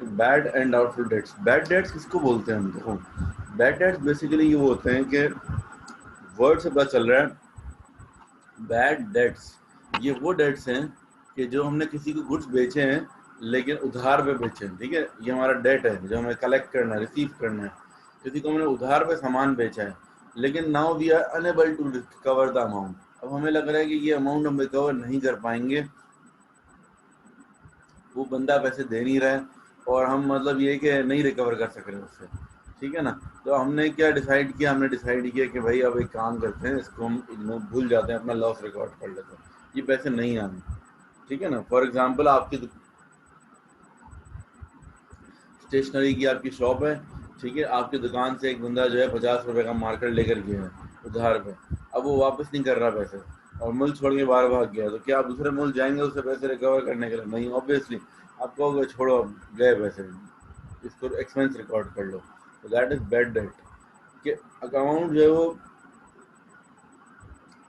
Bad and doubtful debts. Bad debts किसको बोलते हैं हम? देखो, बैड डेट्स बेसिकली ये वो होते हैं कि वर्ड से पता चल रहा है बैड डेट्स ये वो डेट्स हैं कि जो हमने किसी को गुड्स बेचे हैं लेकिन उधार पे बेचे हैं। ठीक है, ये हमारा डेट है जो हमें कलेक्ट करना है, रिसीव करना है। किसी को हमने उधार पे सामान बेचा है लेकिन now we are unable to recover the amount. अब हमें लग रहा है कि ये अमाउंट हम रिकवर नहीं कर पाएंगे, वो बंदा पैसे दे नहीं रहा है और हम मतलब ये कि नहीं रिकवर कर सक रहे उससे। ठीक है ना, तो हमने क्या डिसाइड किया? हमने डिसाइड किया कि भाई अब एक काम करते हैं, इसको हम भूल जाते हैं, अपना लॉस रिकॉर्ड कर लेते हैं, ये पैसे नहीं आने। ठीक है ना, फॉर एग्जाम्पल आपकी स्टेशनरी की आपकी शॉप है। ठीक है, आपकी दुकान से एक बंदा जो है 50 रुपए का मार्कर लेकर गया है उधार पे। अब वो वापस नहीं कर रहा पैसे और मुल्क छोड़ के बाहर भाग गया, तो क्या आप दूसरे मुल्क जाएंगे उससे पैसे रिकवर करने के लिए? नहीं, ऑब्वियसली आप कहोगे छोड़ो अब गए पैसे, इसको एक्सपेंस रिकॉर्ड कर लो। तो दैट इज बैड डेट कि अकाउंट जो है वो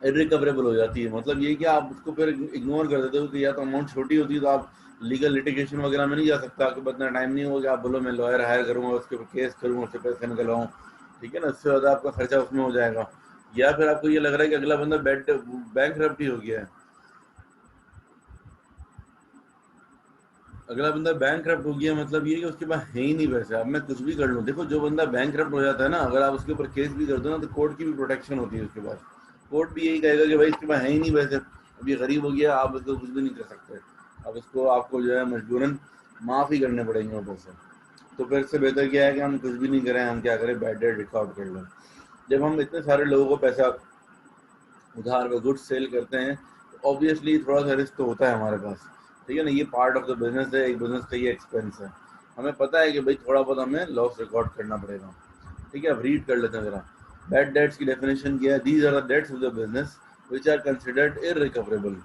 इरिकवरेबल हो जाती है। मतलब ये कि आप उसको फिर इग्नोर कर देते हो कि या तो अमाउंट छोटी होती है तो आप लीगल लिटिगेशन वगैरह में नहीं जा सकता, आपके पास इतना टाइम नहीं होगा कि आप बोलो मैं लॉयर हायर करूँगा, उसके ऊपर केस करूँगा, उससे पैसे निकलवाऊँ। ठीक है ना, इससे ज़्यादा आपका खर्चा उसमें हो जाएगा। या फिर आपको ये लग रहा है कि अगला बंदा बैंकरप्ट हो गया है, अगला बंदा बैंकरप्ट हो गया मतलब ये कि उसके पास है ही नहीं पैसे, अब मैं कुछ भी कर लूँ। देखो, जो बंदा बैंकरप्ट हो जाता है ना, अगर आप उसके ऊपर केस भी कर दो ना, तो कोर्ट की भी प्रोटेक्शन होती है उसके पास। कोर्ट भी यही कहेगा कि भाई इसके पास है ही नहीं पैसे, अब ये गरीब हो गया, आप इसको कुछ भी नहीं कर सकते, अब इसको आपको जो है मजबूरन माफ़ ही करने पड़ेंगे वो पैसे। तो फिर इससे बेहतर क्या है कि हम कुछ भी नहीं करें, हम क्या करें, बैड डेट रिकॉर्ड कर लें। जब हम इतने सारे लोगों को पैसा उधार में गुड्स सेल करते हैं तो ऑब्वियसली थोड़ा सा रिस्क तो होता है हमारे पास। ठीक है ना, ये पार्ट ऑफ द बिजनेस है, एक बिजनेस का ये एक्सपेंस है। हमें पता है कि भाई थोड़ा बहुत हमें लॉस रिकॉर्ड करना पड़ेगा। ठीक है, अब रीड कर लेते हैं जरा। बैड डेट्स की डेफिनेशन क्या है? These are the debts of the business which are considered irrecoverable.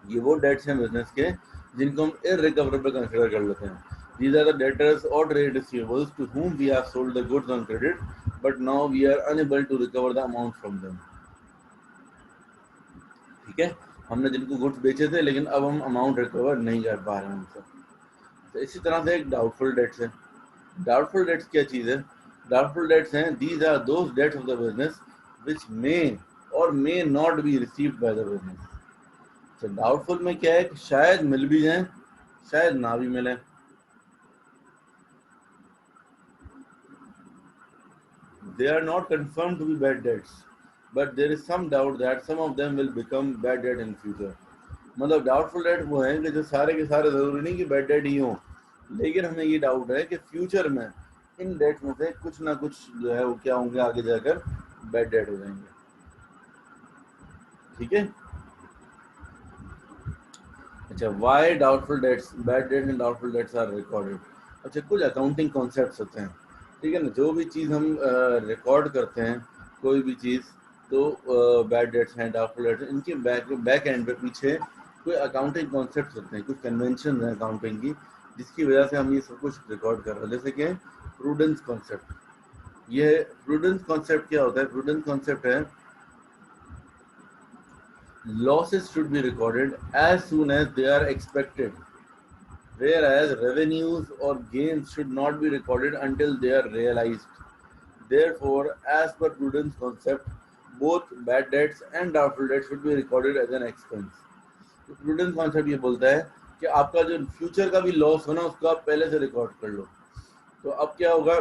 ये वो डेट्स हैं बिजनेस के जिनको हम इररिकवरेबल कंसिडर कर लेते हैं। These are the debtors or trade receivables to whom we have sold the goods on credit, but now we are unable to recover the amount from them. ठीक है, हमने जिनको गुड्स बेचे थे लेकिन अब हम अमाउंट रिकवर नहीं कर पा रहे हैं उनसे। तो इसी तरह से एक डाउटफुल डेट्स है। डाउटफुल डेट्स क्या चीज़ है? डाउटफुल डेट्स हैं, these are those debts of the business which may or may not be received by the business. तो डाउटफुल में क्या है कि शायद मिल भी जाए, शायद ना भी मिले। They are not confirmed to be bad debts, but there is some doubt that some of them will become bad debt in future. मतलब डाउटफुल डेट वो हैं कि जो सारे के सारे जरूरी नहीं कि बैड डेट ही हो, लेकिन हमें ये डाउट है कि फ्यूचर में इन डेट्स में से कुछ ना कुछ जो है वो क्या होंगे, आगे जाकर बैड डेट हो जाएंगे। ठीक है, अच्छा, why doubtful debts, bad debt and doubtful debts are recorded. अच्छा, कुछ अकाउंटिंग कॉन्सेप्ट्स होते हैं। ठीक है ना, जो भी चीज़ हम रिकॉर्ड करते हैं, कोई भी चीज़, तो बैड डेट्स हैं, डाउटफुल डेट्स हैं, इनके बैक एंड पे पीछे कोई अकाउंटिंग कॉन्सेप्ट्स होते हैं, कुछ कन्वेंशन हैं अकाउंटिंग की, जिसकी वजह से हम ये सब कुछ रिकॉर्ड कर रहे हैं। जैसे कि प्रूडेंस कॉन्सेप्ट। ये प्रूडेंस कॉन्सेप्ट क्या होता है? प्रूडेंस कॉन्सेप्ट है losses should be recorded as soon as they are expected, whereas revenues or gains should not be recorded until they are realized. Therefore, as per prudence concept, both bad debts and doubtful debts should be recorded as an expense. तो prudence concept ये बोलता है कि आपका जो future का भी loss हो ना, उसको आप पहले से रिकॉर्ड कर लो। तो अब क्या होगा,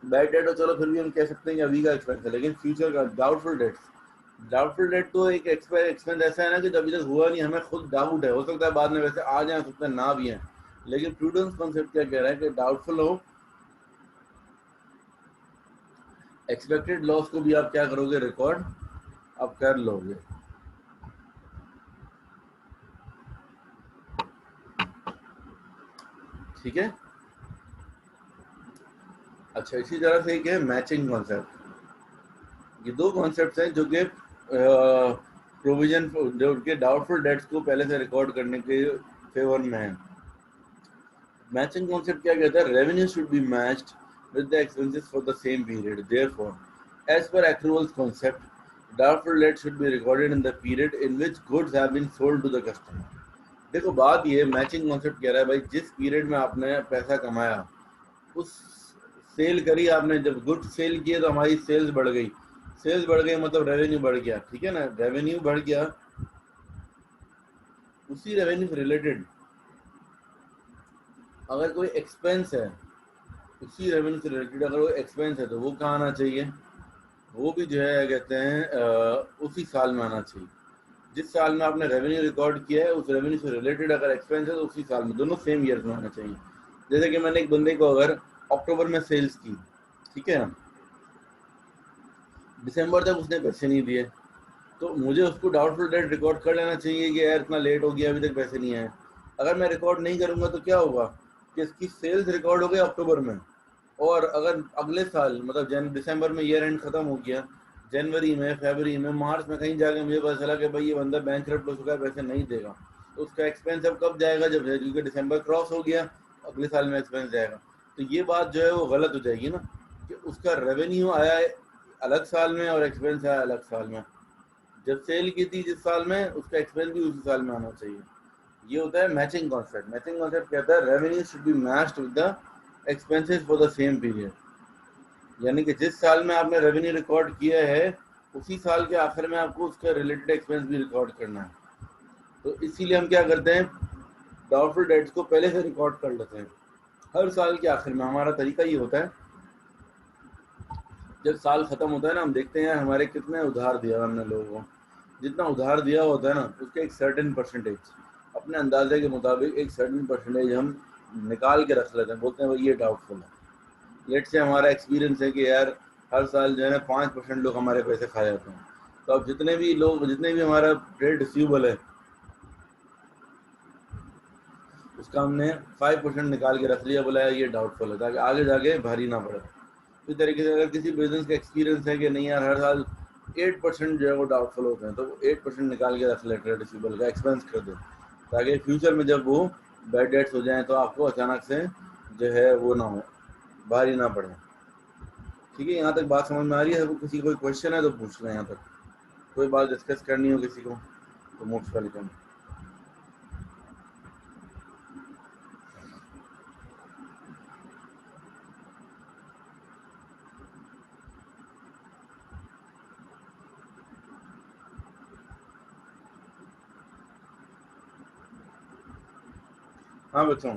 बैड डेट हो चलो फिर भी हम कह सकते हैं कि अभी का एक्सपेंस है, लेकिन फ्यूचर का डाउटफुल डेट्स, डाउटफुल डेट तो एक एक्सपेंस ऐसा है ना कि अभी तक हुआ नहीं, हमें खुद डाउट है, हो सकता है बाद में वैसे आ जाए, हो सकता है ना भी है। लेकिन प्रूडेंस कॉन्सेप्ट क्या कह रहा है कि डाउटफुल हो, एक्सपेक्टेड लॉस को भी आप क्या करोगे, रिकॉर्ड आप कर लोगे। ठीक है, अच्छा, इसी तरह से एक है मैचिंग कॉन्सेप्ट। ये दो कॉन्सेप्ट हैं जो कि प्रोविजन जो के डाउटफुल डेट्स को पहले से रिकॉर्ड करने के फेवर में है। मैचिंग कॉन्सेप्ट क्या कहता है? Revenue should be matched with the expenses for the same period. Therefore, as per accruals concept, doubtful debt should be recorded in the period in which goods have been sold to the customer. देखो बात ये matching concept कह रहा है भाई, जिस period में आपने पैसा कमाया, उस सेल करी आपने, जब गुड सेल किए तो हमारी सेल्स बढ़ गई, सेल्स बढ़ गई मतलब रेवेन्यू बढ़ गया, ठीक है ना, रेवेन्यू बढ़ गया, उसी रेवेन्यू से रिलेटेड अगर कोई एक्सपेंस है, उसी रेवेन्यू से रिलेटेड अगर वो एक्सपेंस है तो वो कहाँ आना चाहिए, वो भी जो है कहते हैं उसी साल में आना चाहिए। जिस साल में आपने रेवेन्यू रिकॉर्ड किया है उस रेवेन्यू से रिलेटेड अगर एक्सपेंस है तो उसी साल में, दोनों सेम ईयर में आना चाहिए। जैसे कि मैंने एक बंदे को अगर अक्टूबर में सेल्स की, ठीक है ना, दिसंबर तक उसने पैसे नहीं दिए, तो मुझे उसको डाउटफुल डेट रिकॉर्ड कर लेना चाहिए कि यार इतना लेट हो गया अभी तक पैसे नहीं आए। अगर मैं रिकॉर्ड नहीं करूंगा तो क्या होगा कि इसकी सेल्स रिकॉर्ड हो गई अक्टूबर में, और अगर अगले साल मतलब दिसंबर में ईयर एंड खत्म हो गया, जनवरी में, फरवरी में, मार्च में कहीं जाके मुझे पता चला कि भाई ये बंदा बैंकरप्ट हो चुका है, पैसे नहीं देगा, तो उसका एक्सपेंस अब कब जाएगा, जब क्योंकि दिसंबर क्रॉस हो गया, अगले साल में एक्सपेंस जाएगा। तो ये बात जो है वो गलत हो जाएगी ना, कि उसका रेवेन्यू आया है अलग साल में और एक्सपेंस आया अलग साल में। जब सेल की थी जिस साल में, उसका एक्सपेंस भी उसी साल में आना चाहिए। ये होता है मैचिंग कॉन्सेप्ट। मैचिंग कॉन्सेप्ट कहता है revenue should be matched with the expenses for the same period, यानी कि जिस साल में आपने रेवेन्यू रिकॉर्ड किया है उसी साल के आखिर में आपको उसका रिलेटेड एक्सपेंस भी रिकॉर्ड करना है। तो इसीलिए हम क्या करते हैं, डाउटफुल डेट्स को पहले से रिकॉर्ड कर लेते हैं हर साल के आखिर में। हमारा तरीका ये होता है, जब साल खत्म होता है ना, हम देखते हैं हमारे कितने उधार दिया हमने लोगों को, जितना उधार दिया होता है ना उसके एक सर्टेन परसेंटेज, अपने अंदाजे के मुताबिक एक सर्टेन परसेंटेज हम निकाल के रख लेते हैं, बोलते हैं भाई ये डाउटफुल है। लेट से हमारा एक्सपीरियंस है कि यार हर साल जो है ना 5% लोग हमारे पैसे खा जाते हैं, तो अब जितने भी हमारा ट्रेड रिसीवेबल है उसका हमने 5% निकाल के रख लिया, बोला यार ये डाउटफुल है, ताकि आगे जाके भारी ना पड़े। इस तरीके से अगर किसी बिजनेस का एक्सपीरियंस है कि नहीं यार हर साल 8% जो है वो डाउटफुल होते हैं, तो 8% निकाल के रख ले ट्रेड रिसीवेबल का, एक्सपेंस कर दे, ताकि फ्यूचर में जब वो बैड डेट्स हो जाएं तो आपको अचानक से जो है वो ना हो, भारी ना पड़े। ठीक है, यहाँ तक बात समझ में आ रही है? किसी कोई क्वेश्चन है तो पूछ लें, यहाँ तक कोई बात डिस्कस करनी हो किसी को तो मोस्ट वेलकम। हाँ बच्चों,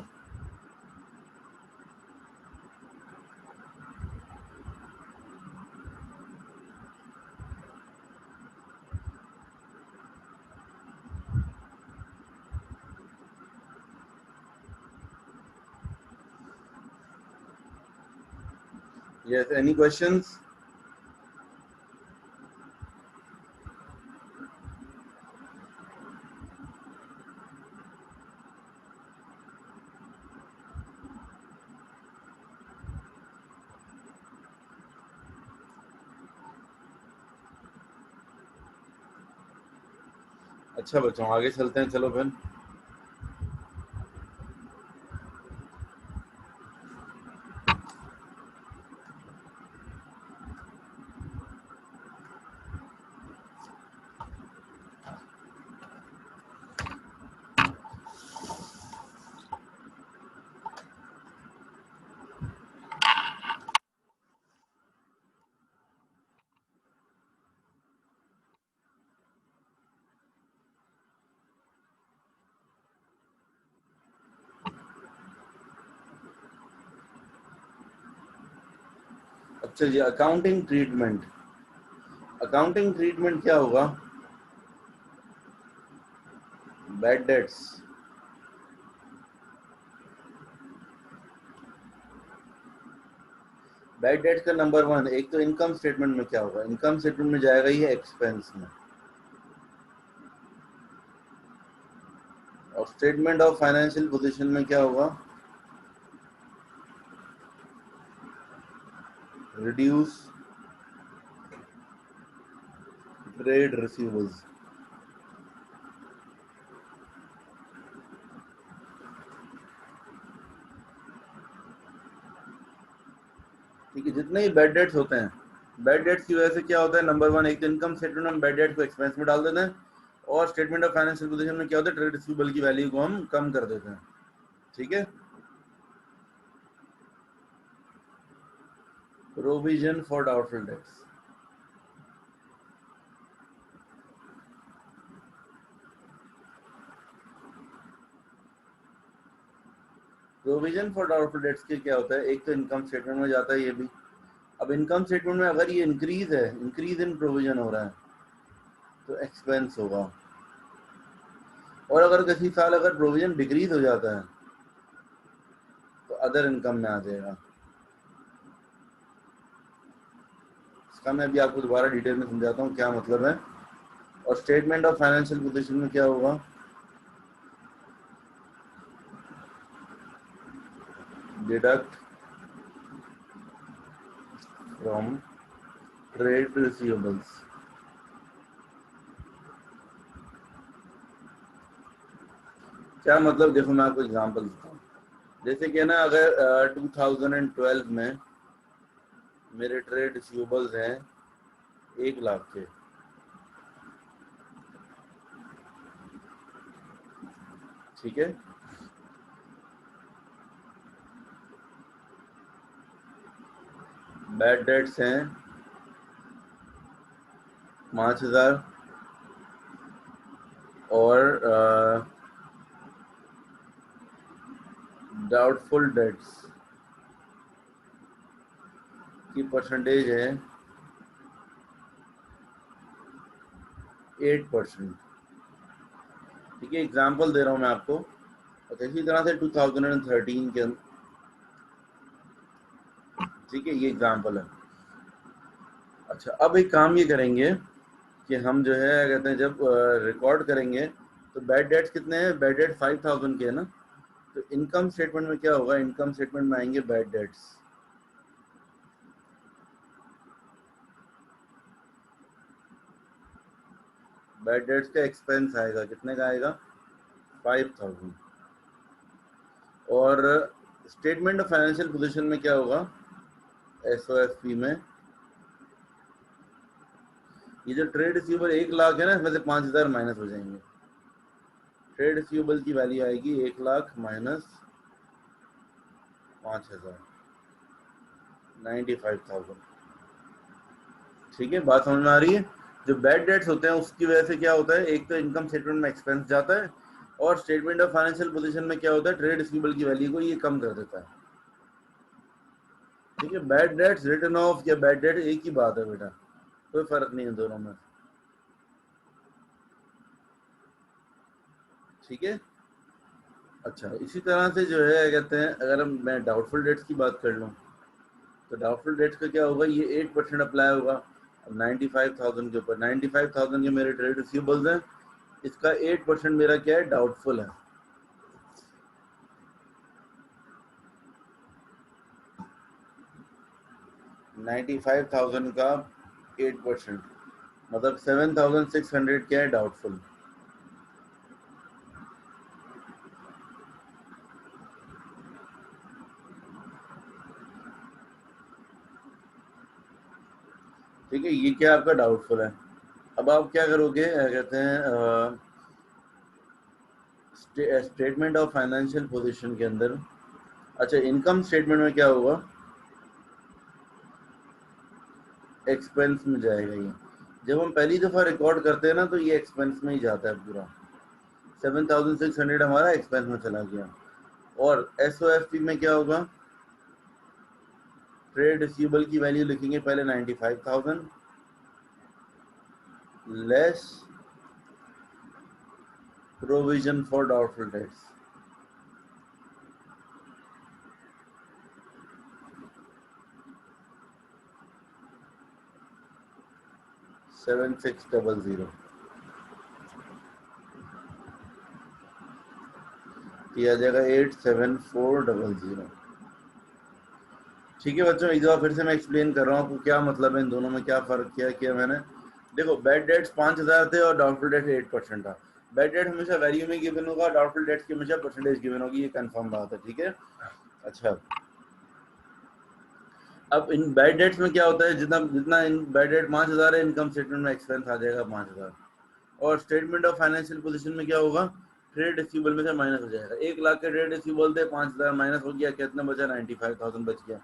यस एनी क्वेश्चंस? अच्छा बच्चों, आगे चलते हैं, चलो फिर। अच्छा जी, अकाउंटिंग ट्रीटमेंट। अकाउंटिंग ट्रीटमेंट क्या होगा? Bad debts. बैड डेट्स का नंबर वन, एक तो इनकम स्टेटमेंट में क्या होगा, इनकम स्टेटमेंट में जाएगा ये एक्सपेंस में, और स्टेटमेंट ऑफ फाइनेंशियल पोजीशन में क्या होगा, रिड्यूस ट्रेड रिसीवेबल्स। ठीक है, जितने ही बैड डेट्स होते हैं, बैड डेट्स की वजह से क्या होता है, नंबर वन, एक तो इनकम स्टेटमेंट में बैड डेट को एक्सपेंस में डाल देते हैं, और स्टेटमेंट ऑफ फाइनेंशियल पोजीशन में क्या होता है, ट्रेड रिसीवेबल की वैल्यू को हम कम कर देते हैं। ठीक है, provision for doubtful dates, provision for doubtful dates के क्या होता है, एक तो इनकम स्टेटमेंट में जाता है ये भी। अब इनकम स्टेटमेंट में अगर ये इंक्रीज है, इंक्रीज इन प्रोविजन हो रहा है तो एक्सपेंस होगा, और अगर किसी साल अगर प्रोविजन डिक्रीज हो जाता है तो अदर इनकम में आ जाएगा। इसका मैं अभी आपको दोबारा डिटेल में समझाता हूँ क्या मतलब है। और स्टेटमेंट ऑफ फाइनेंशियल पोजीशन में क्या होगा, डिडक्ट फ्रॉम ट्रेड रिसीवेबल्स। क्या मतलब, देखो मैं आपको एग्जांपल देता हूँ। जैसे कि ना अगर 2012 में मेरे ट्रेड रिसीवेबल्स हैं 1 लाख के, ठीक है, बैड डेट्स हैं 5,000 और डाउटफुल डेट्स की परसेंटेज है 8%। ठीक है, एग्जांपल दे रहा हूँ मैं आपको। और इसी तरह से 2013 के, ठीक है, ये एग्जांपल है। अच्छा, अब एक काम ये करेंगे कि हम जो है कहते हैं जब रिकॉर्ड करेंगे तो बैड डेट्स कितने हैं, बैड डेट 5,000 के है ना, तो इनकम स्टेटमेंट में क्या होगा, इनकम स्टेटमेंट में आएंगे बैड डेट्स। बैड डेट्स का एक्सपेंस आएगा, कितने का आएगा, 5,000। और स्टेटमेंट ऑफ फाइनेंशियल पोजीशन में क्या होगा, एसओएफपी में ये जो ट्रेड रिसीवेबल 1 लाख है ना, इसमें से 5,000 माइनस हो जाएंगे। ट्रेड रिसीवेबल की वैल्यू आएगी 1 लाख माइनस 5,000, 95,000। ठीक है, बात समझ में आ रही है। जो बैड डेट्स होते हैं उसकी वजह से क्या होता है, एक तो इनकम स्टेटमेंट में एक्सपेंस जाता है, और स्टेटमेंट ऑफ फाइनेंशियल पोजीशन में क्या होता है, ट्रेड रिसीवेबल की वैल्यू को ये कम कर देता है। ठीक है, बैड डेट्स रिटर्न ऑफ या बैड डेट एक ही बात है बेटा, कोई फर्क नहीं है दोनों में। ठीक है, अच्छा, इसी तरह से जो है कहते हैं अगर मैं डाउटफुल डेट्स की बात कर लूँ तो डाउटफुल डेट्स का क्या होगा, ये 8% अप्लाई होगा। अब 95,000 के ऊपर, 95,000 के मेरे ट्रेड रिसीवेबल्स हैं, इसका 8% मेरा क्या है, डाउटफुल है। $95,000 का 8% मतलब 7,600 क्या है, डाउटफुल। ठीक है, ये क्या आपका डाउटफुल है। अब आप क्या करोगे, कहते हैं स्टेटमेंट ऑफ फाइनेंशियल पोजीशन के अंदर, अच्छा इनकम स्टेटमेंट में क्या होगा, एक्सपेंस में जाएगा ये। जब हम पहली दफा रिकॉर्ड करते हैं ना तो ये एक्सपेंस में ही जाता है पूरा, 7,600 हमारा एक्सपेंस में चला गया। और एसओएफपी में क्या होगा, ट्रेड रिसीवेबल की वैल्यू लिखेंगे पहले 95,000 less provision for doubtful dates, $7,600 किया जाएगा 8,7,400। ठीक है बच्चों, एक बार फिर से मैं एक्सप्लेन कर रहा हूँ आपको क्या मतलब है, इन दोनों में क्या फर्क किया मैंने। देखो, बैड डेट्स 5,000 थे और डाउटफुल डेट्स 8% था। बैड डेट हमेशा वैल्यू में गिवन होगा, डाउटफुल डेट्स की हमेशा परसेंटेज गिवन होगी, ये कंफर्म बात है। ठीक है, अच्छा, अब इन बैड डेट्स में क्या होता है, जितना जितना इन बैड डेट 5,000 है, इनकम स्टेटमेंट में एक्सपेंस आ जाएगा 5,000, और स्टेटमेंट ऑफ फाइनेंशियल पोजीशन में क्या होगा, ट्रेड रिसीवेबल में से माइनस हो जाएगा। 1 लाख के ट्रेड रिसीवेबल थे, 5,000 माइनस हो गया, कितना बचा, 95,000 बच गया।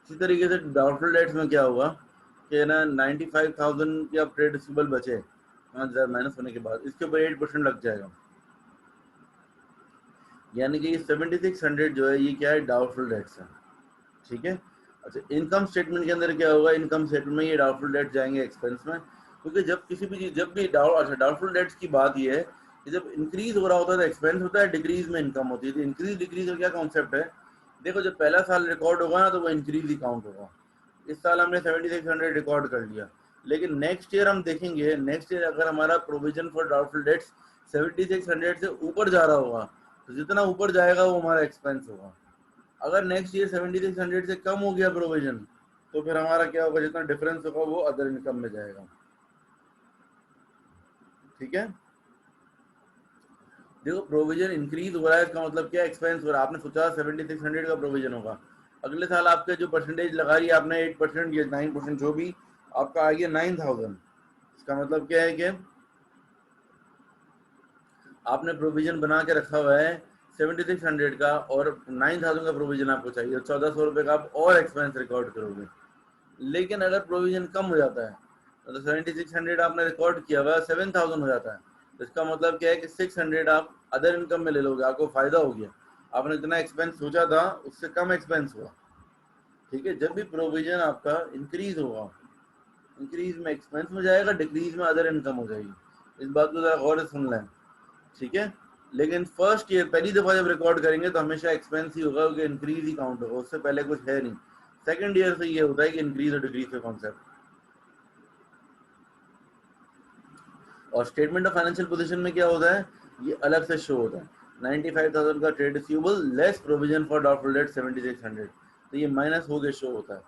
इसी तरीके से डाउटफुल डेट्स में क्या होगा कि ना 95,000 के अब ट्रेड रिसीवेबल बचे 5,000 माइनस होने के बाद, इसके ऊपर 8% लग जाएगा, यानी कि ये 7600 जो है ये क्या है, डाउटफुल डेट्स है। ठीक है। अच्छा, इनकम स्टेटमेंट के अंदर क्या होगा, इनकम स्टेटमेंट में ये डाउटफुल डेट जाएंगे एक्सपेंस में, क्योंकि जब किसी भी चीज, जब भी डाउटफुल डेट्स की बात ये है कि जब इंक्रीज हो रहा होता है तो एक्सपेंस होता है, डिक्रीज में इनकम होती है। तो इंक्रीज डिक्रीज का क्या कॉन्सेप्ट है, देखो जब पहला साल रिकॉर्ड होगा ना तो वो इंक्रीज ही काउंट होगा। इस साल हमने 7600 रिकॉर्ड कर लिया, लेकिन नेक्स्ट ईयर हम देखेंगे, नेक्स्ट ईयर अगर हमारा प्रोविजन फॉर डाउटफुल डेट्स 7600 से ऊपर जा रहा होगा, तो जितना ऊपर जाएगा वो हमारा एक्सपेंस होगा। अगर नेक्स्ट ईयर 7600 से कम हो गया प्रोविजन, तो फिर हमारा क्या होगा, जितना डिफरेंस होगा वो अदर इनकम में जाएगा। ठीक है। देखो प्रोविजन इंक्रीज हो रहा है, इसका मतलब क्या, एक्सपेंस हो रहा है। आपने सोचा 7600 का प्रोविजन होगा, अगले साल आपके जो परसेंटेज लगा रही है आपने 8% या 9%, जो भी आपका आ गया 9000। इसका मतलब क्या है कि आपने प्रोविजन बना के रखा हुआ है 7600 का, और 9000 का प्रोविजन आपको चाहिए, 1400 रुपये का आप और एक्सपेंस रिकॉर्ड करोगे। लेकिन अगर प्रोविजन कम हो जाता है तो 7600 आपने रिकॉर्ड किया हुआ 7000 हो जाता है, तो इसका मतलब क्या है कि 600 आप अदर इनकम में ले लोगे, आपको फायदा हो गया। आपने जितना एक्सपेंस सोचा था उससे कम एक्सपेंस हुआ। ठीक है। जब भी प्रोविजन आपका इंक्रीज होगा, इंक्रीज में एक्सपेंस में जाएगा, डिक्रीज में अदर इनकम हो जाएगी। इस बात को जरा गौर से सुन लें। ठीक है। लेकिन फर्स्ट ईयर पहली दफा जब रिकॉर्ड करेंगे तो हमेशा एक्सपेंस ही होगा, क्योंकि इंक्रीज ही काउंट होगा, उससे पहले कुछ है नहीं। सेकंड ईयर से ये होता है कि इंक्रीज और डिक्रीज का कॉन्सेप्ट। और स्टेटमेंट ऑफ फाइनेंशियल पोजीशन में क्या होता है, ये अलग से शो होता है। 95,000 का trade receivable less provision for doubtful debt 7600, तो ये माइनस होके शो होता है।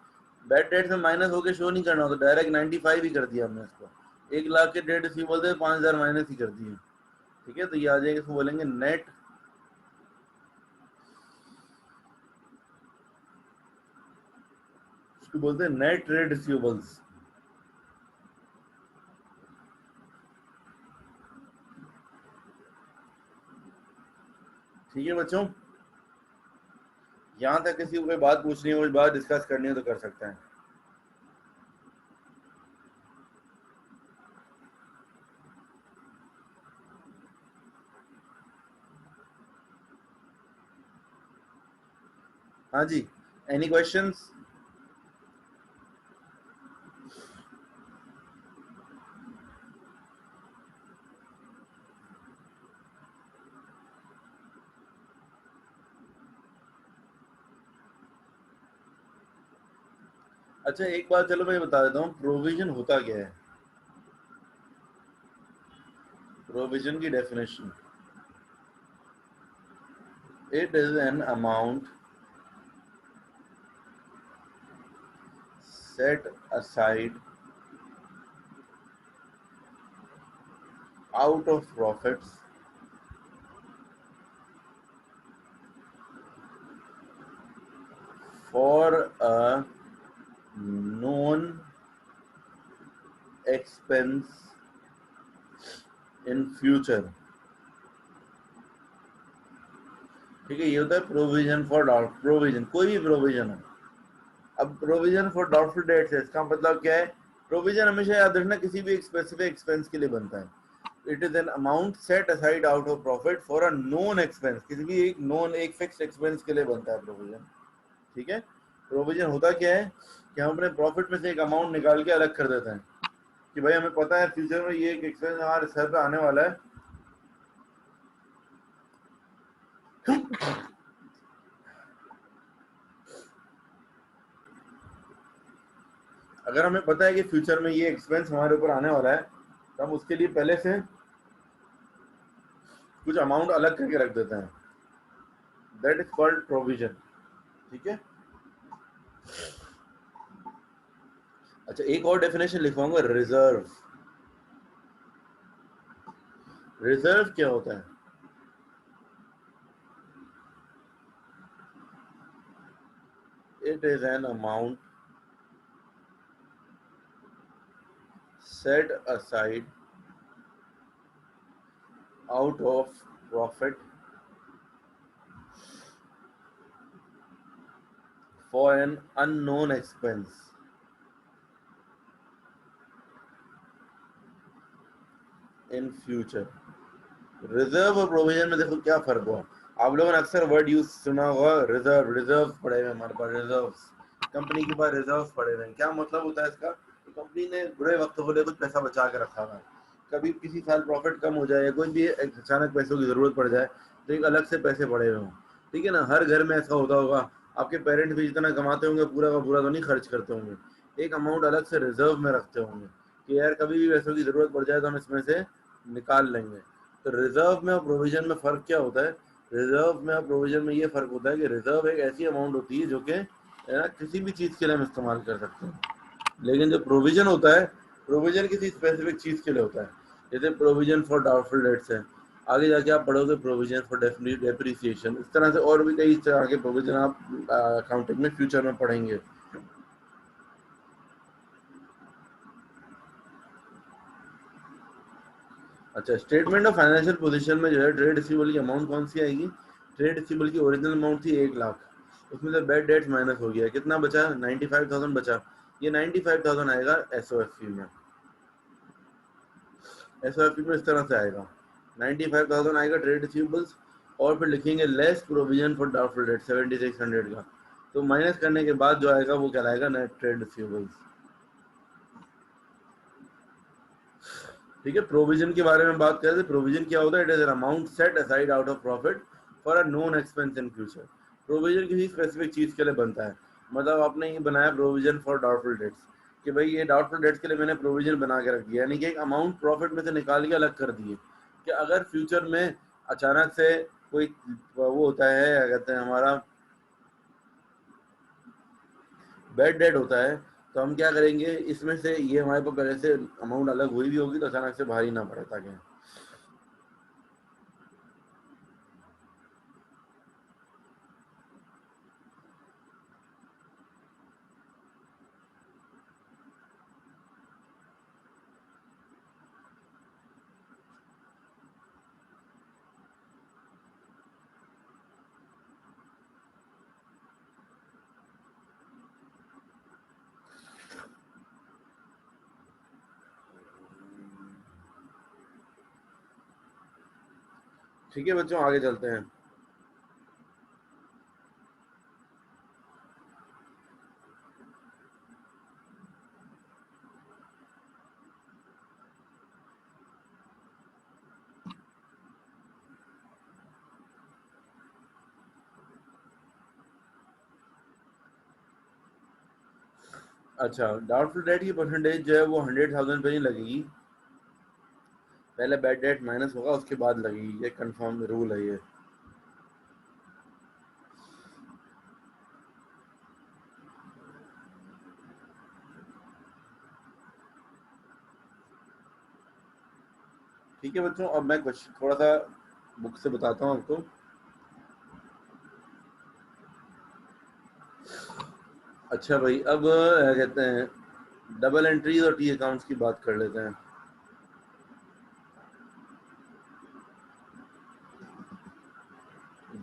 बैड डेट में माइनस होके शो नहीं करना होता, डायरेक्ट 95 ही कर दिया हमने इसको। 1 लाख के ट्रेड रिसीवेबल थे, 5000 माइनस ही कर दिए। ठीक है। तो ये आ जाएगा, इसको बोलेंगे नेट, इसको बोलते हैं नेट ट्रेड रिसीवेबल्स। ठीक है बच्चों, यहाँ तक किसी को कोई बात पूछनी हो, कोई बात डिस्कस करनी हो तो कर सकते हैं। हाँ जी, एनी क्वेश्चंस? अच्छा एक बात चलो मैं बता देता हूँ, प्रोविजन होता क्या है। प्रोविजन की definition, it is an amount set aside out of profits for a known expense in future। ठीक है, ये होता है प्रोविजन फॉर डाउट, प्रोविजन कोई भी प्रोविजन हो। अब प्रोविजन फॉर डाउटफुल डेट्स है, इसका मतलब क्या है, प्रोविजन हमेशा याद रखना किसी भी एक स्पेसिफिक एक्सपेंस के लिए बनता है। It is an amount set aside out of profit for a known expense, किसी भी एक नोन, एक फिक्स्ड एक्सपेंस के लिए बनता है प्रोविजन। ठीक है। प्रोविजन होता क्या है कि हम अपने प्रॉफिट में से एक अमाउंट निकाल के अलग कर देते हैं, कि भाई हमें पता है फ्यूचर में ये एक एक्सपेंस हमारे सर पे आने वाला है। अगर हमें पता है कि फ्यूचर में ये एक्सपेंस हमारे ऊपर आने वाला है, तो हम उसके लिए पहले से कुछ अमाउंट अलग करके रख देते हैं, दैट इज कॉल्ड प्रोविजन। ठीक है। अच्छा एक और डेफिनेशन लिखवाऊंगा, रिजर्व। रिजर्व क्या होता है, it is an amount set aside out of profit for an unknown expense in future। Reserve और प्रोविजन में देखो क्या फर्क हुआ। आप लोगों ने अक्सर वर्ड यूज सुना होगा, रिजर्व। रिजर्व पड़े हुए हमारे पास, रिजर्व, कंपनी के पास रिजर्व पड़े हुए हैं। क्या मतलब होता है इसका? कंपनी ने बुरे वक्तों के लिए कुछ पैसा बचा के रखा हुआ है, कभी किसी साल प्रॉफिट कम हो जाए या कोई भी अचानक पैसों की जरूरत पड़ जाए तो एक अलग से पैसे पड़े हुए हों। ठीक है ना, हर घर में ऐसा होता होगा। आपके पेरेंट्स भी जितना कमाते होंगे पूरा का पूरा तो नहीं खर्च करते होंगे, एक अमाउंट अलग से रिजर्व में रखते होंगे कि यार कभी भी पैसों की जरूरत पड़ जाए तो हम इसमें से निकाल लेंगे। तो रिजर्व में और प्रोविजन में फर्क क्या होता है? रिजर्व में और प्रोविजन में ये फर्क होता है कि रिजर्व एक ऐसी अमाउंट होती है जो कि किसी भी चीज के लिए हम इस्तेमाल कर सकते हैं, लेकिन जो प्रोविजन होता है, प्रोविजन किसी स्पेसिफिक चीज के लिए होता है। जैसे प्रोविजन फॉर डाउटफुल डेट्स है, आगे जाके आप पढ़ोगे प्रोविजन फॉर डेप्रिसिएशन, इस तरह से और भी कई तरह के प्रोविजन आप अकाउंटिंग में फ्यूचर में पढ़ेंगे। अच्छा, स्टेटमेंट ऑफ फाइनेंशियल पोजीशन में जो है ट्रेड रिसीवेबल की अमाउंट कौन सी आएगी? ट्रेड रिसीवेबल की ओरिजिनल अमाउंट थी 1 लाख, उसमें से बैड डेट्स माइनस हो गया, कितना बचा? 95,000 बचा। ये 95,000 आएगा एसओएफपी में। एसओएफपी में इस तरह से आएगा, 95,000 आएगा ट्रेड रिसीवेबल्स, और फिर लिखेंगे less provision for doubtful debt 7600 का, तो माइनस करने के बाद जो आएगा वो कहलाएगा नेट ट्रेड रिसीवेबल्स। ठीक है, प्रोविजन के बारे में बात करें तो प्रोविजन क्या होता है? It is an amount set aside out of profit for a known expense in future. Provision किसी स्पेसिफिक चीज के लिए बनता है। मतलब आपने ये बनाया प्रोविजन फॉर डाउटफुल डेट्स, कि भाई ये डाउटफुल डेट्स के लिए मैंने प्रोविजन बना के रख दिया, यानी कि एक अमाउंट प्रॉफिट में से निकाल के अलग कर दिए कि अगर फ्यूचर में अचानक से कोई वो होता है, क्या कहते हैं, हमारा बैड डेट होता है, तो हम क्या करेंगे, इसमें से ये हमारे पास पहले से अमाउंट अलग हुई भी होगी तो अचानक से भारी ना पड़े ताकि। ठीक है बच्चों, आगे चलते हैं। अच्छा, डाउटफुल डेट की परसेंटेज जो है वो 100,000 पे नहीं लगेगी, पहले बैड डेट माइनस होगा उसके बाद लगेगी, ये कंफर्म रूल है ये। ठीक है बच्चों, अब मैं कुछ थोड़ा सा बुक से बताता हूँ आपको। अच्छा भाई, अब क्या कहते हैं, डबल एंट्रीज और टी अकाउंट्स की बात कर लेते हैं।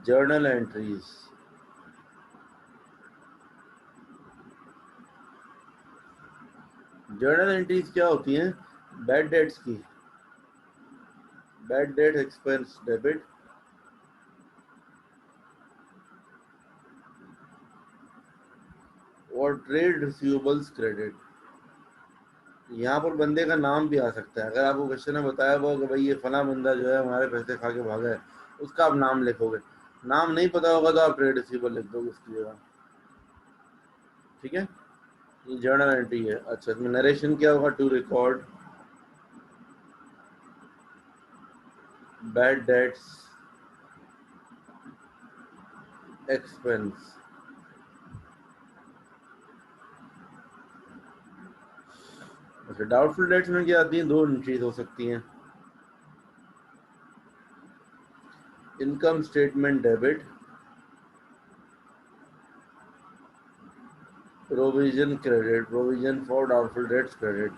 जर्नल एंट्रीज, जर्नल एंट्रीज क्या होती हैं? बैड डेट्स की, बैड डेट एक्सपेंस डेबिट और ट्रेड रिसीवेबल्स क्रेडिट। यहाँ पर बंदे का नाम भी आ सकता है, अगर आपको क्वेश्चन में बताया हुआ कि भाई ये फला बंदा जो है हमारे पैसे खा के भागा है, उसका आप नाम लिखोगे। नाम नहीं पता होगा तो आप ट्रेड रिसीवेबल लिख दोगे उसकी जगह। ठीक है, ये जर्नल एंट्री है। अच्छा, इसमें नरेशन क्या होगा? To record bad debts expense. अच्छा, डाउटफुल डेट्स में क्या आती हैं? दो एंट्रीज हो सकती हैं, income statement debit, provision credit, provision for doubtful debts credit.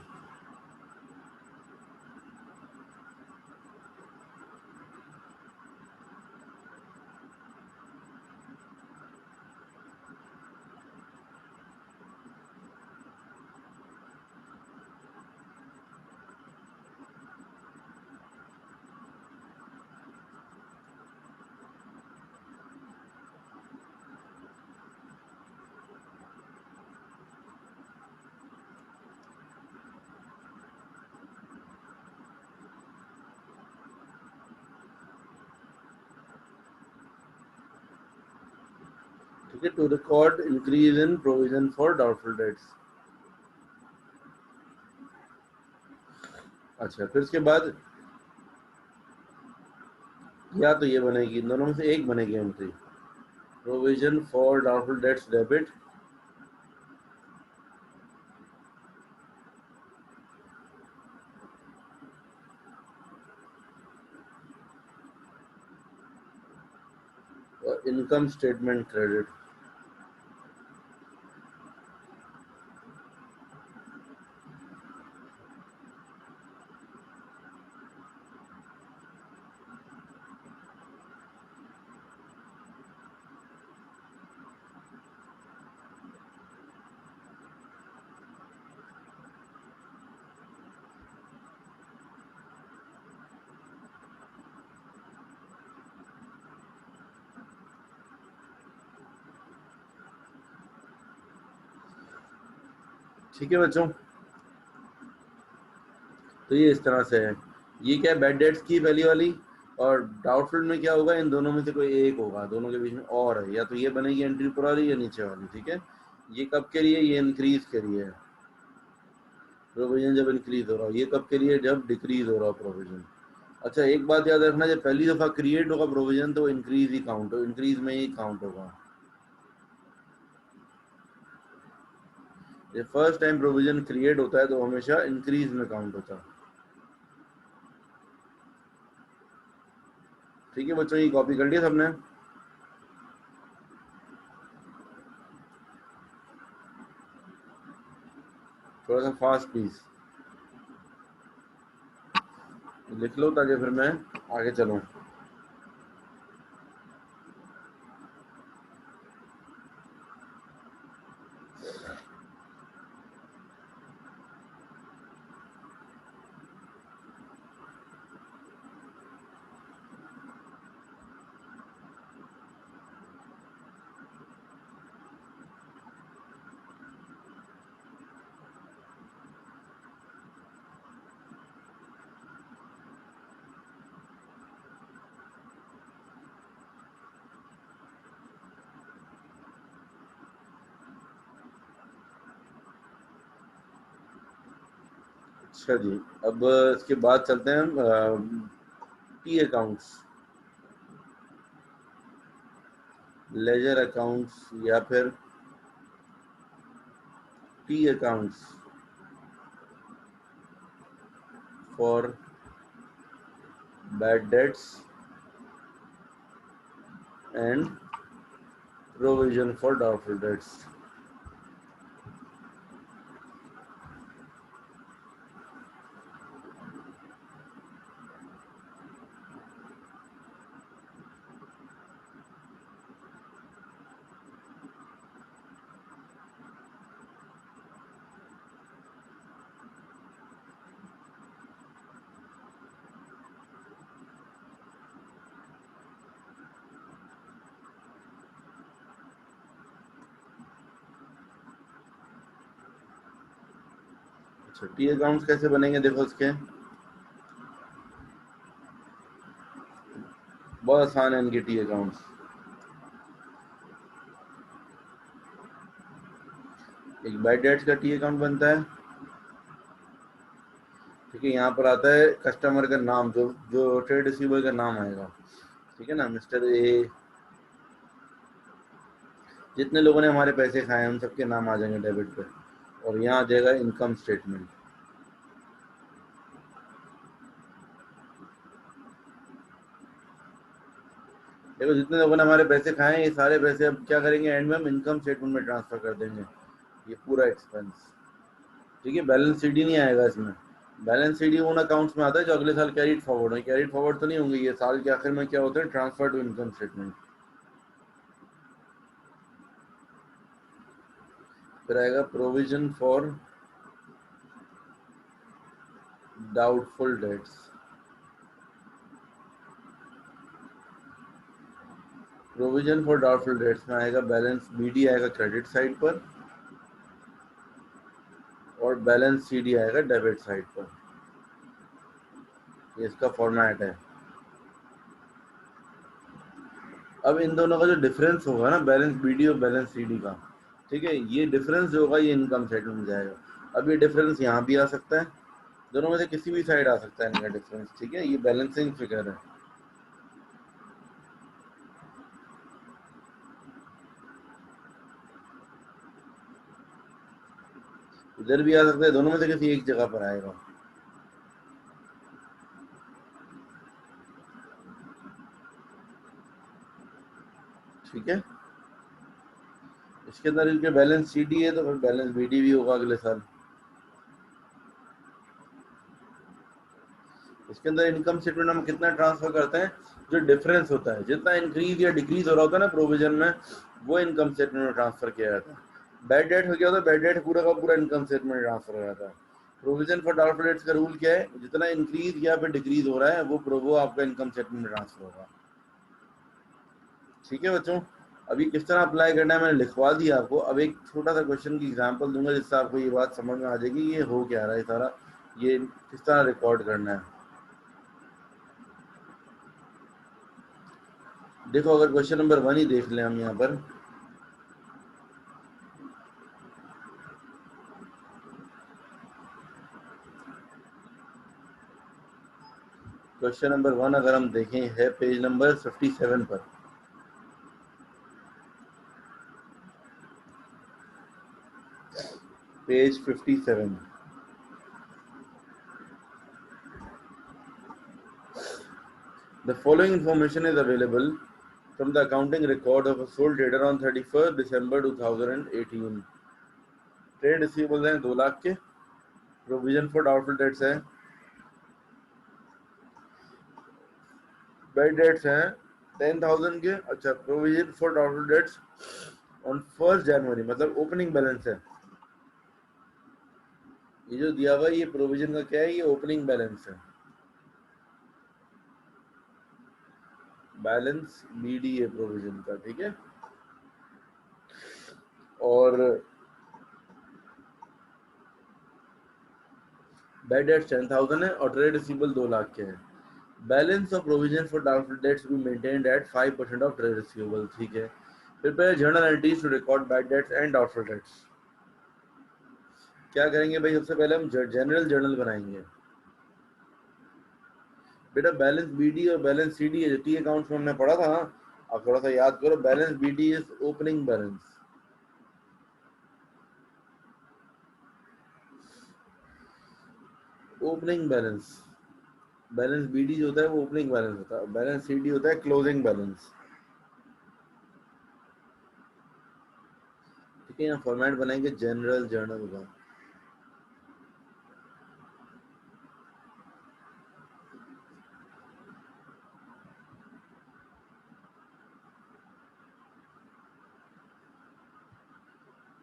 ठीक है, to record increase in provision for doubtful debts. अच्छा, फिर उसके बाद या तो ये बनेगी, इन दोनों में से एक बनेगी entry, provision for doubtful dates debit, और इनकम स्टेटमेंट क्रेडिट। ठीक है बच्चों, तो ये इस तरह से है। ये क्या है, बैड डेट्स की पहली वाली, और डाउटफुल में क्या होगा, इन दोनों में से कोई एक होगा, दोनों के बीच में और है, या तो ये बनेगी एंट्री ऊपर वाली या नीचे वाली। ठीक है, ये कब के लिए, ये इंक्रीज के लिए है प्रोविजन, जब इंक्रीज हो रहा हो। ये कब के लिए, जब डिक्रीज हो रहा हो प्रोविजन। अच्छा, एक बात याद रखना, जब पहली दफा क्रिएट होगा प्रोविजन तो इंक्रीज ही काउंट हो, इंक्रीज में ही काउंट होगा। ये फर्स्ट टाइम प्रोविजन क्रिएट होता है तो हमेशा इंक्रीज में काउंट होता है। ठीक है बच्चों, ये कॉपी कर लिया सबने? थोड़ा सा फास्ट प्लीज लिख लो ताकि फिर मैं आगे चलूं। अच्छा जी, अब इसके बाद चलते हैं टी अकाउंट्स, लेजर अकाउंट्स या फिर T accounts for bad debts and provision for doubtful debts. अच्छा, टी अकाउंट्स कैसे बनेंगे, देखो इसके बहुत आसान है इनके टी अकाउंट्स। एक बैड डेट्स का टी अकाउंट बनता है। ठीक है, यहाँ पर आता है कस्टमर का नाम, जो जो ट्रेड रिसीवर का नाम आएगा। ठीक है ना, मिस्टर ए, जितने लोगों ने हमारे पैसे खाए हैं उन सबके नाम आ जाएंगे डेबिट पे, और यहाँ आ जाएगा इनकम स्टेटमेंट। देखो, जितने लोगों ने हमारे पैसे खाए हैं ये सारे पैसे अब क्या करेंगे, एंड में हम इनकम स्टेटमेंट में ट्रांसफर कर देंगे, ये पूरा एक्सपेंस। ठीक है, बैलेंस सीडी नहीं आएगा इसमें। बैलेंस सीडी उन अकाउंट्स में आता है जो अगले साल कैरिड फॉरवर्ड है, कैरिड फॉरवर्ड तो नहीं होंगे, ये साल के आखिर में क्या होता है, ट्रांसफर टू इनकम स्टेटमेंट। फिर आएगा provision for doubtful dates. Provision for doubtful debts में आएगा बैलेंस बीडी आएगा क्रेडिट साइड पर, और बैलेंस सीडी आएगा डेबिट साइड पर। ये इसका फॉर्मेट है। अब इन दोनों का जो डिफरेंस होगा ना, बैलेंस बीडी और बैलेंस सीडी का, ठीक है, ये डिफरेंस जो होगा ये इनकम स्टेटमेंट में जाएगा। अब ये डिफरेंस यहाँ भी आ सकता है, दोनों में से किसी भी साइड आ सकता है इनका डिफरेंस, ठीक है, ये बैलेंसिंग फिगर है। इधर भी आ सकता है, दोनों में से किसी एक जगह पर आएगा। ठीक है, इसके अंदर इनके बैलेंस सीडी है तो फिर बैलेंस बीडी भी होगा अगले साल। इसके अंदर इनकम स्टेटमेंट हम कितना ट्रांसफर करते हैं, जो डिफरेंस होता है, जितना इंक्रीज या डिक्रीज हो रहा होता है ना प्रोविजन में, वो इनकम स्टेटमेंट में ट्रांसफर किया जाता है। बैड डेट हो गया तो बैड डेट पूरा का पूरा इनकम स्टेटमेंट में ट्रांसफर हो जाता है। प्रोविजन फॉर डाउटफुल डेट्स का रूल क्या है, जितना इंक्रीज या फिर डिक्रीज हो रहा है वो आपका इनकम स्टेटमेंट में ट्रांसफर होगा। ठीक है बच्चों, अभी किस तरह अप्लाई करना है मैंने लिखवा दिया आपको। अब एक छोटा सा क्वेश्चन की एग्जांपल दूंगा जिससे आपको ये बात समझ में आ जाएगी ये हो क्या रहा है सारा, ये किस तरह रिकॉर्ड करना है। देखो, अगर क्वेश्चन नंबर 1 ही देख लें हम यहाँ पर, क्वेश्चन नंबर 1 अगर हम देखें है पेज नंबर 57 पर। Page 57। The following information is available from the accounting record of a sole trader on 31st December 2018। Trade receivable हैं 2 लाख के, प्रोविजन फॉर डाउटफुल डेट्स है, बैड डेट्स हैं 10,000 के। अच्छा, provision for doubtful dates on 1 जनवरी मतलब opening balance है। ये जो दिया हुआ ये प्रोविजन का क्या है, ये ओपनिंग बैलेंस है, बैलेंस बीडी है प्रोविजन का, ठीक है। और बैड डेट्स 10,000 है और ट्रेड रिसीवेबल 2 लाख के हैं। Balance of provision for doubtful debts be maintained at 5% of trade receivable, ठीक है। Prepare journal entries to record bad debts and doubtful debts. क्या करेंगे भाई, सबसे पहले हम जनरल जर्नल बनाएंगे। बेटा बैलेंस बीडी और बैलेंस सीडी है, टी अकाउंट्स में हमने पढ़ा था ना, आप थोड़ा सा याद करो। Balance BD is opening balance, opening balance. Balance BD जो होता है वो ओपनिंग बैलेंस होता है, बैलेंस सीडी होता है क्लोजिंग बैलेंस। ठीक है, यहाँ फॉर्मेट बनाएंगे जनरल जर्नल का।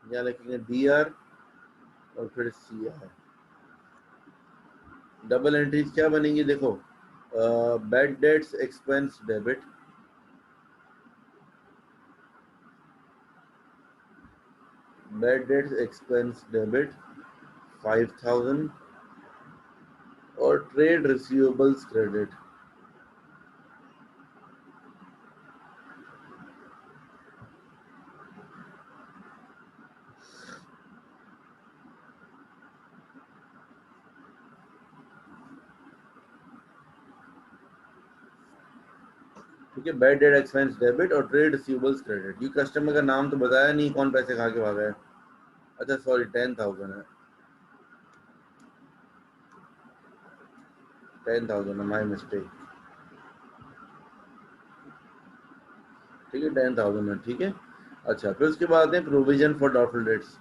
यहाँ लिखेंगे डी आर और फिर सी आर। डबल एंट्रीज क्या बनेंगी देखो, bad debts expense debit, bad debts expense debit 5,000 और ट्रेड रिसीवेबल्स क्रेडिट। ठीक है, बैड डेट एक्सपेंस डेबिट और ट्रेड रिसीवेबल्स क्रेडिट। ये कस्टमर का नाम तो बताया नहीं, कौन पैसे खा के भागा है। अच्छा सॉरी, 10,000 है, 10,000 है, माई मिस्टेक। ठीक है, 10,000 है, ठीक है। अच्छा, फिर उसके बाद है प्रोविजन फॉर डाउटफुल डेट्स।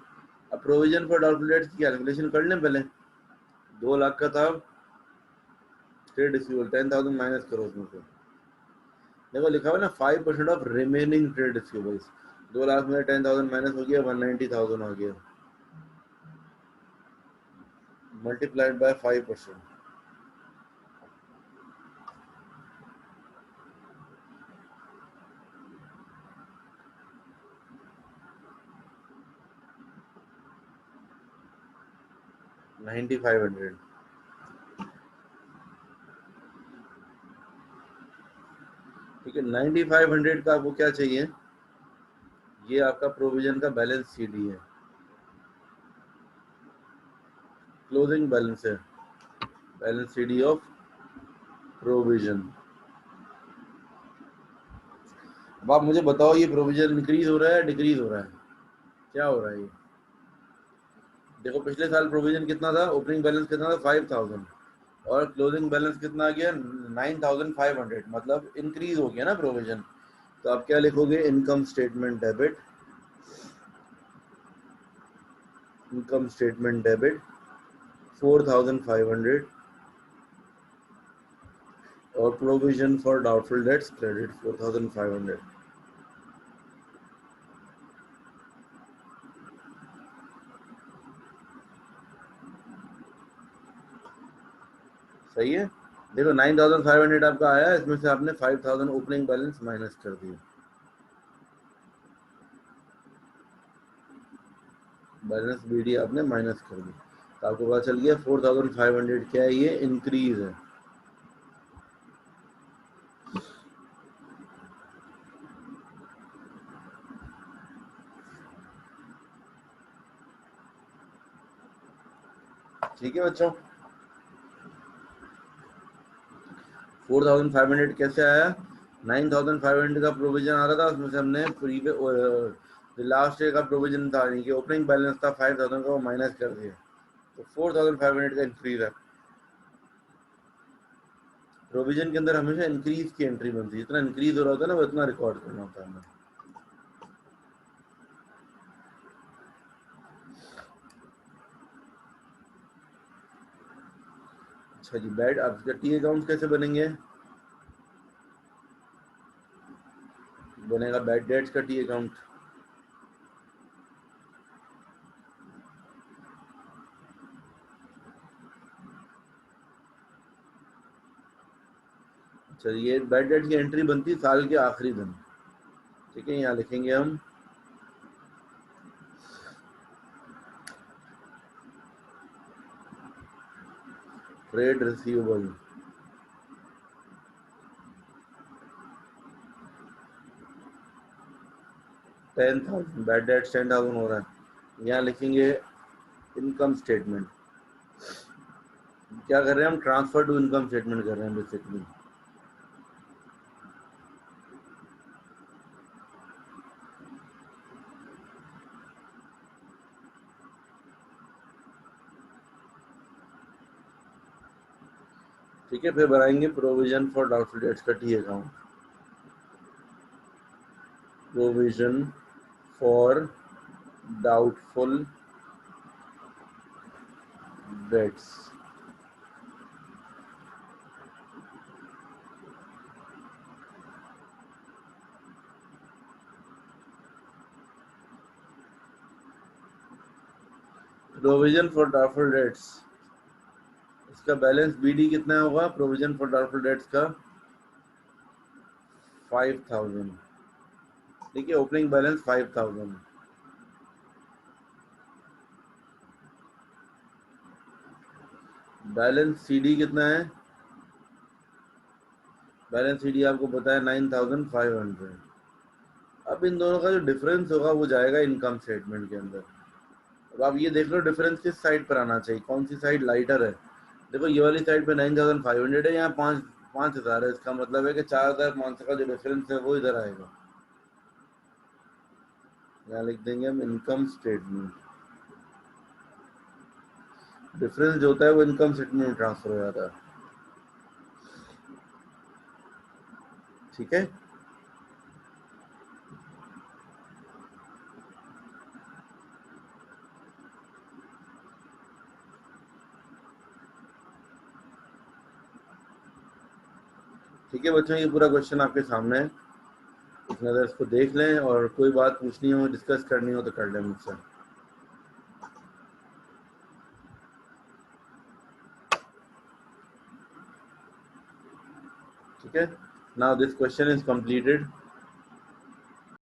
अब प्रोविजन फॉर डाउटफुल डेट्स की कैलकुलेशन कर लें पहले। 2 लाख का था ट्रेड रिसीवेबल, 10,000 माइनस करो उसमें से। देखो लिखा हुआ ना 5% of remaining trade receivables. 2 lakh में 10,000 माइनस हो गया, 190,000 हो गया, मल्टीप्लाइड बाय 5%। $9,500। ठीक ठीक है, 9500 का आपको क्या चाहिए, ये आपका प्रोविजन का बैलेंस सीडी है, क्लोजिंग बैलेंस है, बैलेंस सीडी ऑफ प्रोविजन। अब आप मुझे बताओ ये प्रोविजन इंक्रीज हो रहा है डिक्रीज हो रहा है, क्या हो रहा है ये? देखो पिछले साल प्रोविजन कितना था, ओपनिंग बैलेंस कितना था 5000 और क्लोजिंग बैलेंस कितना आ गया 9500, मतलब इंक्रीज हो गया ना प्रोविजन। तो आप क्या लिखोगे, income statement debit, income statement debit 4500 और provision for doubtful debts credit 4500। सही है। देखो 9500 आपका आया, इसमें से आपने 5000 ओपनिंग बैलेंस माइनस कर दिया, बैलेंस बीडी आपने माइनस कर दी, तो आपको पता चल गया 4500 क्या है, ये इंक्रीज है। ठीक है बच्चों, 4500 कैसे आया, 9500 का प्रोविजन आ रहा था, उसमें से हमने प्रीवियस लास्ट ईयर का प्रोविजन था, यानी कि ओपनिंग बैलेंस था 5000 का, वो माइनस कर दिया, तो 4500 का इंक्रीज है। प्रोविजन के अंदर हमेशा इंक्रीज की एंट्री बनती है, जितना इंक्रीज हो रहा होता है ना, वो इतना रिकॉर्ड करना होता है हमें। अच्छा जी, बैड आपका टी अकाउंट कैसे बनेंगे, बनेगा बैड डेट्स का टी अकाउंट। अच्छा, ये बैड डेट्स की एंट्री बनती है साल के आखिरी दिन। ठीक है, यहाँ लिखेंगे हम ट्रेड रिसीवेबल 10,000, बैड डेट्स 10,000 हो रहा है। यहाँ लिखेंगे इनकम स्टेटमेंट, क्या कर रहे हैं हम, ट्रांसफर टू इनकम स्टेटमेंट कर रहे हैं बेसिकली। ठीक है, फिर बनाएंगे प्रोविजन फॉर डाउटफुल डेट्स का T account, provision for doubtful dates. Provision for doubtful dates, इसका बैलेंस बीडी कितना होगा, प्रोविजन फॉर डाउटफुल डेट्स का 5000। ठीक है, ओपनिंग बैलेंस 5000, बैलेंस सीडी कितना है, बैलेंस सीडी आपको पता है 9500। अब इन दोनों का जो डिफरेंस होगा वो जाएगा इनकम स्टेटमेंट के अंदर। अब आप ये देख लो डिफरेंस किस साइड पर आना चाहिए, कौन सी साइड लाइटर है। देखो ये वाली साइड पे 9500 है, यहाँ 5000 है, इसका मतलब है कि 4500 का जो डिफरेंस है वो इधर आएगा। यहाँ लिख देंगे हम इनकम स्टेटमेंट, डिफरेंस जो होता है वो इनकम स्टेटमेंट में ट्रांसफर हो जाता है। ठीक है, ठीक है बच्चों, ये पूरा क्वेश्चन आपके सामने है, इस नज़र इसको देख लें, और कोई बात पूछनी हो डिस्कस करनी हो तो कर लें मुझसे। ठीक है, now this question is completed.